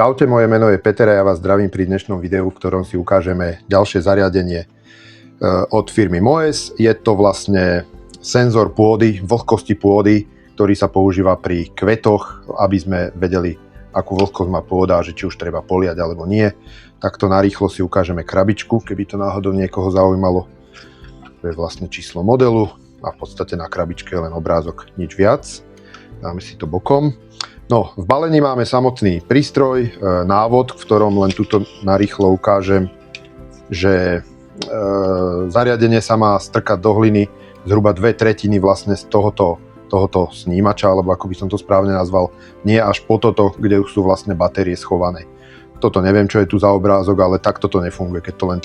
Čaute, moje meno je Peter a ja vás zdravím pri dnešnom videu, v ktorom si ukážeme ďalšie zariadenie od firmy Moes. Je to vlastne senzor pôdy, vlhkosti pôdy, ktorý sa používa pri kvetoch, aby sme vedeli, akú vlhkosť má pôda, že či už treba poliať alebo nie. Takto narýchlo si ukážeme krabičku, keby to náhodou niekoho zaujímalo. To je vlastne číslo modelu a v podstate na krabičke je len obrázok, nič viac. Dáme si to bokom. No, v balení máme samotný prístroj, návod, v ktorom len tuto narýchlo ukážem, že zariadenie sa má strkať do hliny zhruba 2/3 vlastne z tohoto snímača, alebo ako by som to správne nazval, nie až po toto, kde už sú vlastne batérie schované. Toto neviem, čo je tu za obrázok, ale takto to nefunguje, keď to len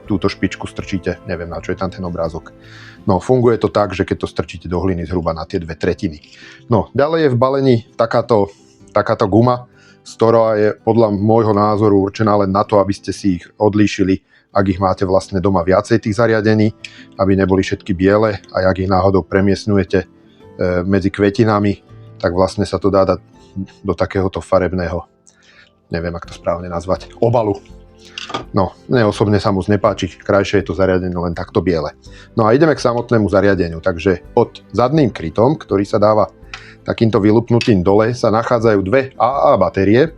túto špičku strčíte, neviem, na čo je tam ten obrázok. No, funguje to tak, že keď to strčíte do hliny zhruba na tie 2/3. No, ďalej je v balení takáto guma, z ktorá je podľa môjho názoru určená len na to, aby ste si ich odlíšili, ak ich máte vlastne doma viacej tých zariadení, aby neboli všetky biele a ak ich náhodou premiesňujete medzi kvetinami, tak vlastne sa to dá dať do takéhoto farebného, neviem, ako to správne nazvať, obalu. No, mne osobne sa moc nepáči, krajšie je to zariadenie len takto biele. No a ideme k samotnému zariadeniu, takže pod zadným krytom, ktorý sa dáva takýmto vylupnutým dole, sa nachádzajú dve AA batérie,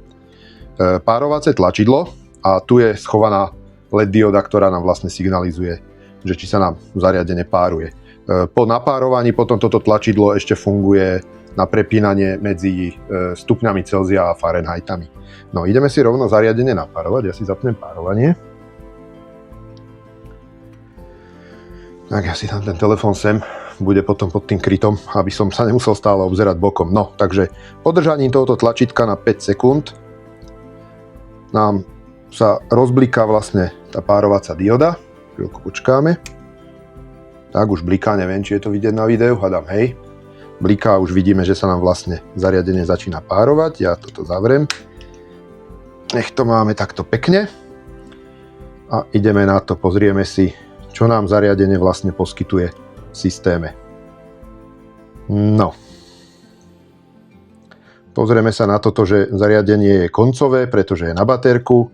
párovacie tlačidlo a tu je schovaná LED dioda, ktorá nám vlastne signalizuje, že či sa nám zariadenie páruje. Po napárovaní potom toto tlačidlo ešte funguje na prepínanie medzi stupňami Celzia a Fahrenheitami. No, ideme si rovno zariadenie napárovať, ja si zapnem párovanie. Tak ja si tam ten telefón sem, bude potom pod tým krytom, aby som sa nemusel stále obzerať bokom. No, takže podržaním tohoto tlačítka na 5 sekúnd nám sa rozbliká vlastne tá párovacia dioda. Chvíľku počkáme. Tak už bliká, neviem, či je to vidieť na videu, hádam, hej. Bliká, už vidíme, že sa nám vlastne zariadenie začína párovať. Ja toto zavriem. Nech to máme takto pekne. A ideme na to, pozrieme si, čo nám zariadenie vlastne poskytuje v systéme. No. Pozrieme sa na toto, že zariadenie je koncové, pretože je na baterku.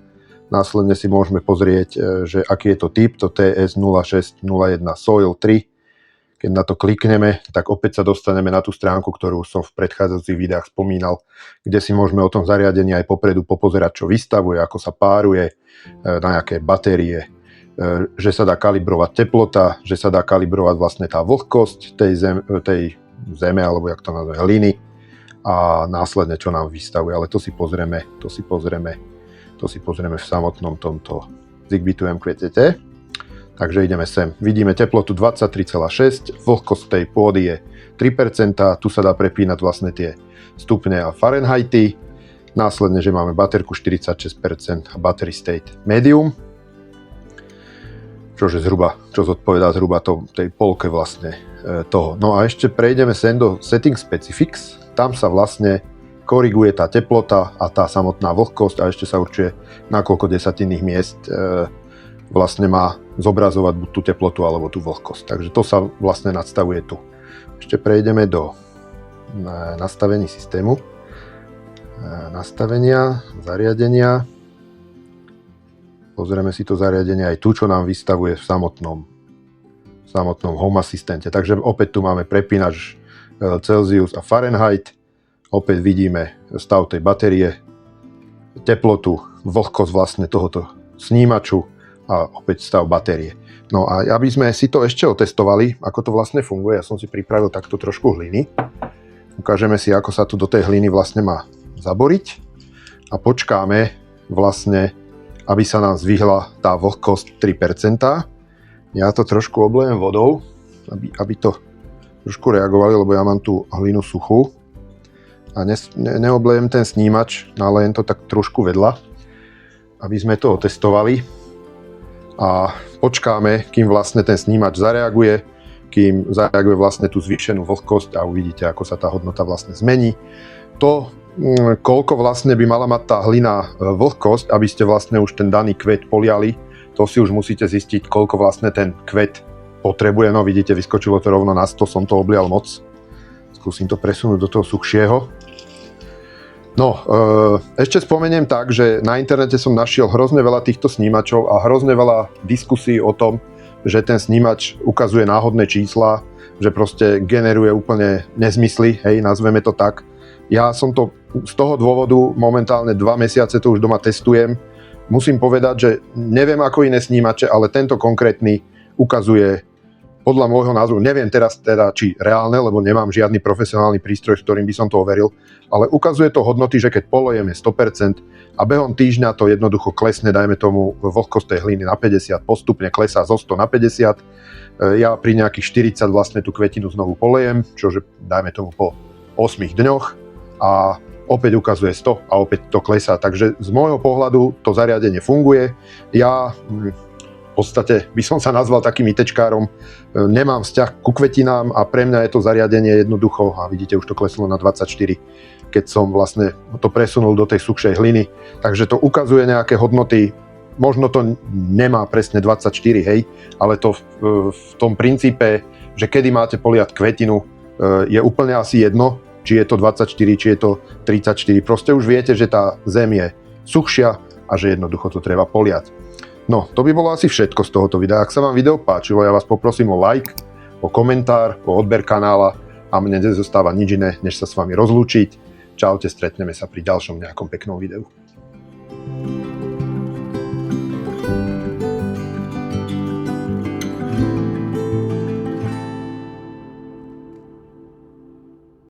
Následne si môžeme pozrieť, že aký je to typ, to TS0601 Soil 3. Keď na to klikneme, tak opäť sa dostaneme na tú stránku, ktorú som v predchádzajúcich videách spomínal, kde si môžeme o tom zariadení aj popredu popozerať, čo vystavuje, ako sa páruje, na aké batérie, že sa dá kalibrovať teplota, že sa dá kalibrovať vlastne tá vlhkosť tej zeme, alebo jak to nazve, hliny a následne, čo nám vystavuje. Ale to si pozrieme v samotnom tomto Zigbee MQTT. Takže ideme sem. Vidíme teplotu 23,6, vlhkosť tej pôdy je 3%, tu sa dá prepínať vlastne tie stupne a Fahrenheity. Následne, že máme baterku 46% a battery state medium, čo zodpovedá zhruba tej polke vlastne toho. No a ešte prejdeme sem do setting specifics, tam sa vlastne koriguje tá teplota a tá samotná vlhkosť a ešte sa určuje, na koľko desatinných miest vlastne má zobrazovať buď tú teplotu alebo tú vlhkosť. Takže to sa vlastne nadstavuje tu. Ešte prejdeme do nastavení systému. Nastavenia, zariadenia. Pozrieme si to zariadenie aj tu, čo nám vystavuje v samotnom Home Assistente. Takže opäť tu máme prepínač Celsius a Fahrenheit. Opäť vidíme stav tej batérie, teplotu, vlhkosť vlastne tohoto snímaču a opäť stav batérie. No a aby sme si to ešte otestovali, ako to vlastne funguje, ja som si pripravil takto trošku hliny. Ukážeme si, ako sa tu do tej hliny vlastne má zaboriť a počkáme vlastne, aby sa nám zvýhla tá vlhkosť 3%. Ja to trošku oblejem vodou, aby to trošku reagovali, lebo ja mám tú hlinu suchú a neoblejem ten snímač, nalejem to tak trošku vedľa, aby sme to otestovali. A počkáme, kým vlastne ten snímač zareaguje, vlastne tú zvýšenú vlhkosť a uvidíte, ako sa tá hodnota vlastne zmení. To, koľko vlastne by mala mať tá hlina vlhkosť, aby ste vlastne už ten daný kvet poliali, to si už musíte zistiť, koľko vlastne ten kvet potrebuje. No vidíte, vyskočilo to rovno na 100, som to oblial moc. Skúsim to presunúť do toho suchšieho. No, ešte spomeniem tak, že na internete som našiel hrozne veľa týchto snímačov a hrozne veľa diskusí o tom, že ten snímač ukazuje náhodné čísla, že proste generuje úplne nezmysly, hej, nazveme to tak. Ja som to z toho dôvodu momentálne 2 mesiace to už doma testujem. Musím povedať, že neviem ako iné snímače, ale tento konkrétny ukazuje podľa môjho názoru, neviem teraz teda, či reálne, lebo nemám žiadny profesionálny prístroj, s ktorým by som to overil, ale ukazuje to hodnoty, že keď polejeme 100% a behom týždňa to jednoducho klesne, dajme tomu vlhkosť tej hliny na 50, postupne klesá zo 100 na 50. Ja pri nejakých 40 vlastne tú kvetinu znovu polejem, čože dajme tomu po 8 dňoch a opäť ukazuje 100 a opäť to klesá. Takže z môjho pohľadu to zariadenie funguje. Ja v podstate by som sa nazval takým ITčkárom, nemám vzťah ku kvetinám a pre mňa je to zariadenie jednoducho, a vidíte, už to kleslo na 24, keď som vlastne to presunul do tej suchšej hliny. Takže to ukazuje nejaké hodnoty, možno to nemá presne 24, hej, ale to v tom princípe, že kedy máte poliať kvetinu, je úplne asi jedno, či je to 24, či je to 34. Proste už viete, že tá zem je suchšia a že jednoducho to treba poliať. No, to by bolo asi všetko z tohoto videa. Ak sa vám video páčilo, ja vás poprosím o like, o komentár, o odber kanála a mne nezostáva nič iné, než sa s vami rozlúčiť. Čaute, stretneme sa pri ďalšom nejakom peknom videu.